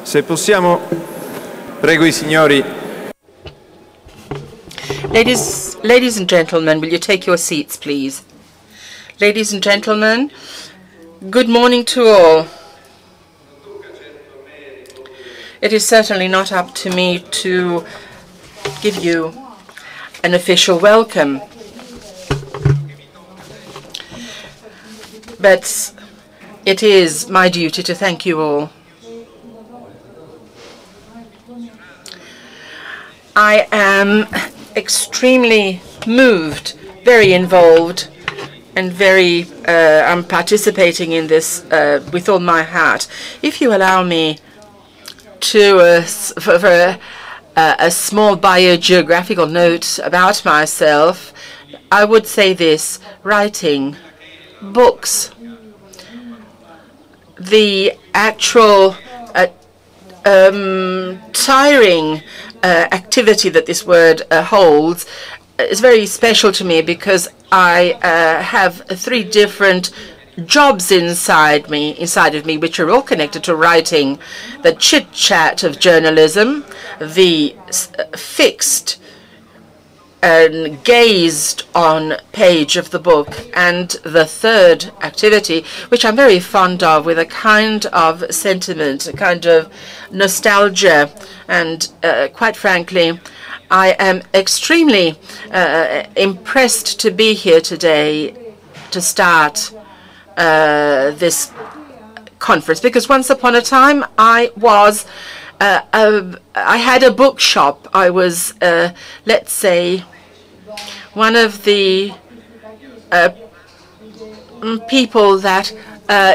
Se possiamo, prego I signori. Ladies and gentlemen, will you take your seats, please? Ladies and gentlemen, good morning to all. It is certainly not up to me to give you an official welcome, but it is my duty to thank you all. I am extremely moved, very involved, and I'm participating in this with all my heart. If you allow me to, for a small biogeographical note about myself, I would say this: writing books, the actual tiring activity that this word holds is very special to me, because I have 3 different jobs inside of me, which are all connected to writing: the chit-chat of journalism, the fixed and gazed on page of the book, and the 3rd activity, which I'm very fond of, with a kind of sentiment, a kind of nostalgia, and quite frankly, I am extremely impressed to be here today to start this conference, because once upon a time I had a bookshop. I was, let's say, one of the people that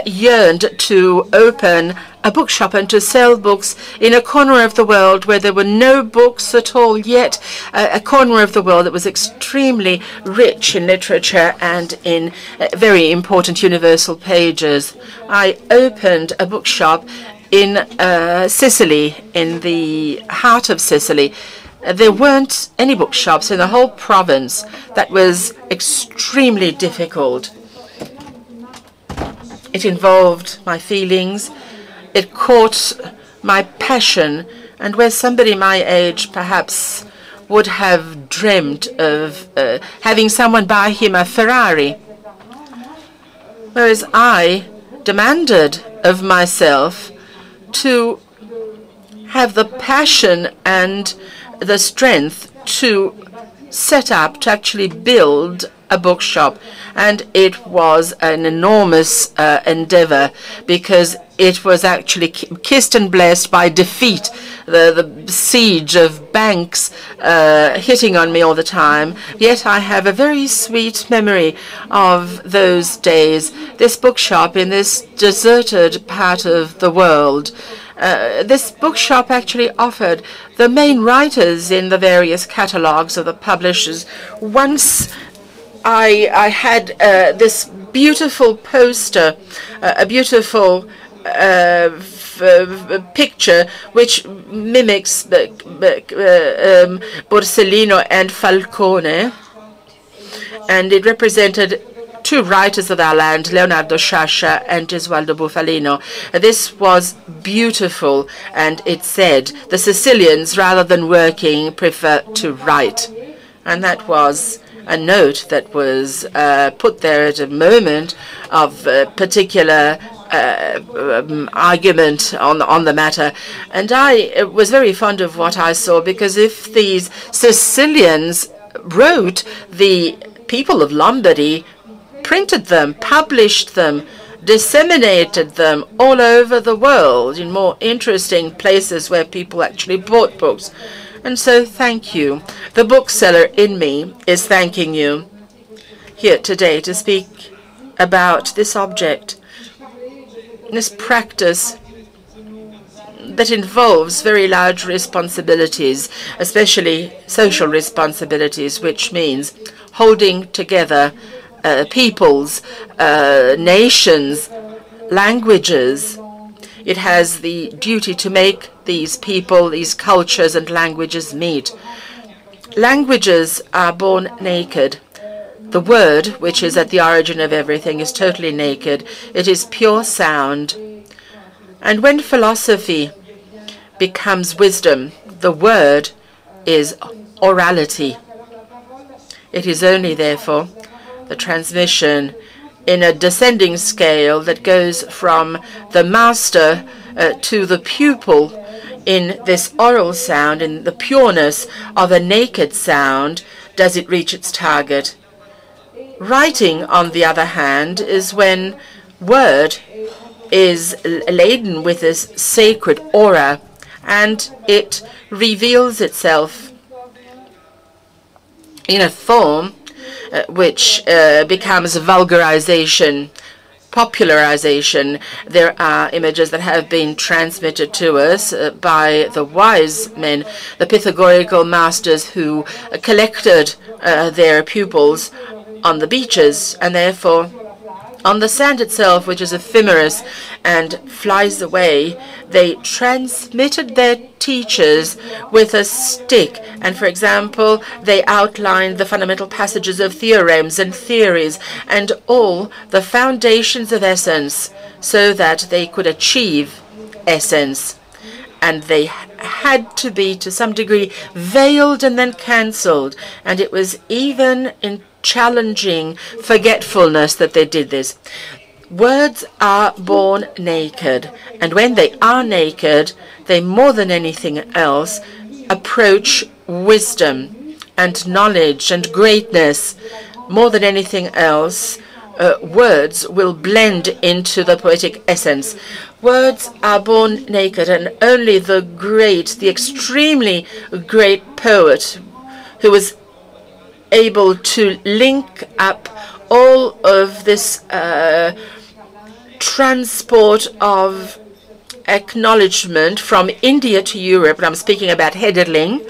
yearned to open a bookshop and to sell books in a corner of the world where there were no books at all, yet a corner of the world that was extremely rich in literature and in very important universal pages. I opened a bookshop in Sicily, in the heart of Sicily. There weren't any bookshops in the whole province. That was extremely difficult. It involved my feelings. It caught my passion, and where somebody my age perhaps would have dreamt of having someone buy him a Ferrari, whereas I demanded of myself to have the passion and the strength to set up, to actually build a bookshop. And it was an enormous endeavor, because it was actually kissed and blessed by defeat, the siege of banks hitting on me all the time. Yet I have a very sweet memory of those days. This bookshop in this deserted part of the world. This bookshop actually offered the main writers in the various catalogs of the publishers. Once I had this beautiful poster, a beautiful picture which mimics Borsellino and Falcone, and it represented 2 writers of our land, Leonardo Sciascia and Gesualdo Bufalino. This was beautiful, and it said, "The Sicilians, rather than working, prefer to write." And that was a note that was put there at a moment of particular argument on the matter. And I was very fond of what I saw, because if these Sicilians wrote, the people of Lombardy printed them, published them, disseminated them all over the world in more interesting places where people actually bought books. And so thank you. The bookseller in me is thanking you here today to speak about this object, this practice that involves very large responsibilities, especially social responsibilities, which means holding together peoples, nations, languages. It has the duty to make these people, these cultures and languages meet. Languages are born naked. The word, which is at the origin of everything, is totally naked. It is pure sound. And when philosophy becomes wisdom. The word is orality. It is only, therefore, the transmission in a descending scale that goes from the master to the pupil in this oral sound, in the pureness of a naked sound, does it reach its target. Writing, on the other hand, is when word is laden with this sacred aura, and it reveals itself in a form which becomes vulgarization, popularization. There are images that have been transmitted to us by the wise men, the Pythagorean masters who collected their pupils on the beaches, and therefore on the sand itself, which is ephemeral and flies away. They transmitted their teachers with a stick, and for example, they outlined the fundamental passages of theorems and theories and all the foundations of essence so that they could achieve essence. And they had to be, to some degree, veiled and then cancelled. And it was even in challenging forgetfulness that they did this. Words are born naked, and when they are naked, they more than anything else approach wisdom and knowledge and greatness. More than anything else, words will blend into the poetic essence. Words are born naked, and only the great, the extremely great poet who was able to link up all of this transport of acknowledgement from India to Europe, and I'm speaking about Hölderlin,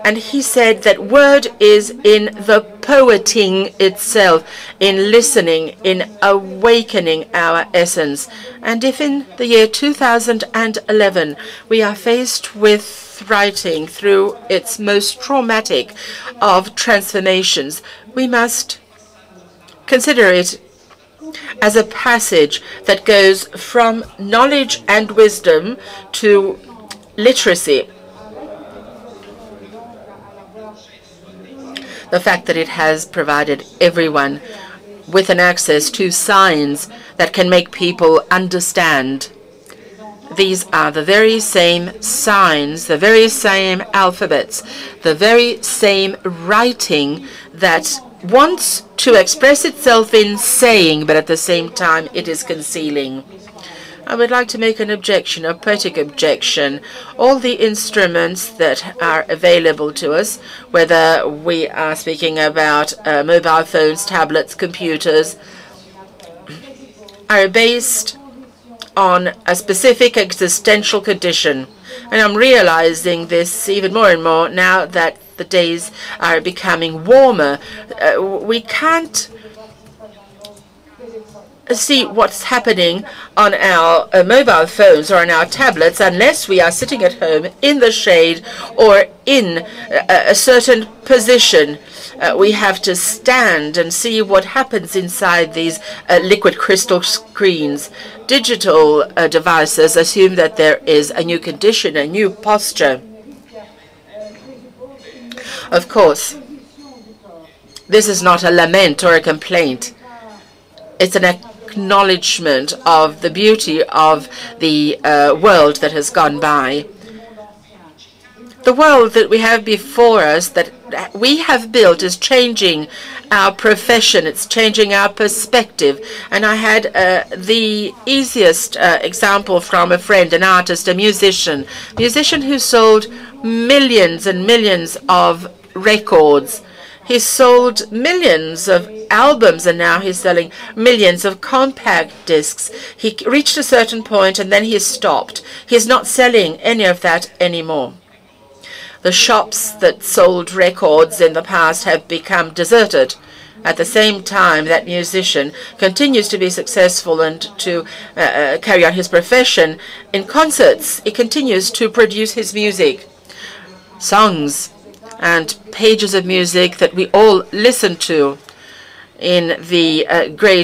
and he said that word is in the poeting itself, in listening, in awakening our essence. And if in the year 2011 we are faced with writing through its most traumatic of transformations, we must consider it as a passage that goes from knowledge and wisdom to literacy. The fact that it has provided everyone with an access to signs that can make people understand. These are the very same signs, the very same alphabets, the very same writing that wants to express itself in saying, but at the same time it is concealing. I would like to make an objection, a poetic objection. All the instruments that are available to us, whether we are speaking about mobile phones, tablets, computers, are based on a specific existential condition. And I'm realizing this even more and more now that the days are becoming warmer. We can't see what's happening on our mobile phones or on our tablets unless we are sitting at home in the shade or in a certain position. We have to stand and see what happens inside these liquid crystal screens. Digital devices assume that there is a new condition, a new posture. Of course, this is not a lament or a complaint. It's an acknowledgement of the beauty of the world that has gone by. The world that we have before us, that we have built, is changing our profession. It's changing our perspective. And I had the easiest example from a friend, an artist, a musician who sold millions and millions of records. He sold millions of albums, and now he's selling millions of compact discs. He reached a certain point and then he stopped. He's not selling any of that anymore. The shops that sold records in the past have become deserted. At the same time, that musician continues to be successful and to carry on his profession. In concerts, he continues to produce his music, songs and pages of music that we all listen to in the great